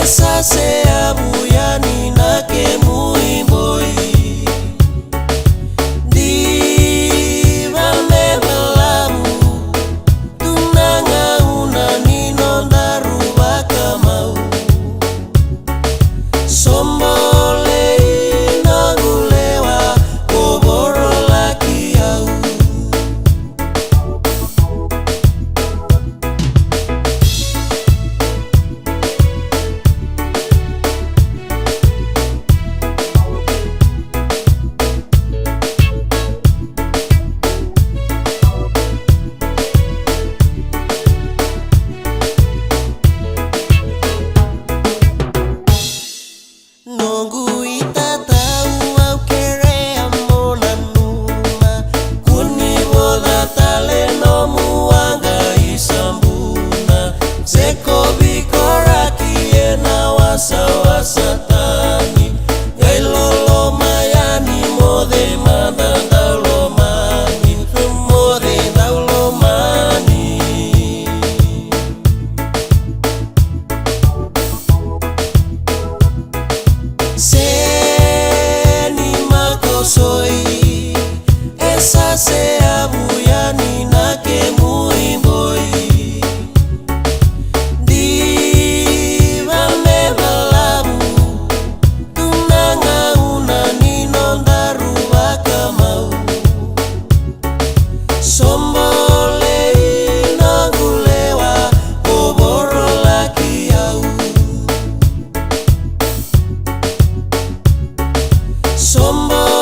esa sea buyani na ke muimboi di vale balamu tunanga una nino daruba kamau sombole inagulewa koboro laki au nunggu ita tahu au kere amona numa kuni boda taleno muanga isambuna seko bikora kiena wasa wasa tani gailolo mayani mode mada daulo mani mode daulo mani Seni makosoi esa sea buyani na ke muimboi di vale balamu tunanga una nino daruba kamau sombole inagulewa koboro laki au somebody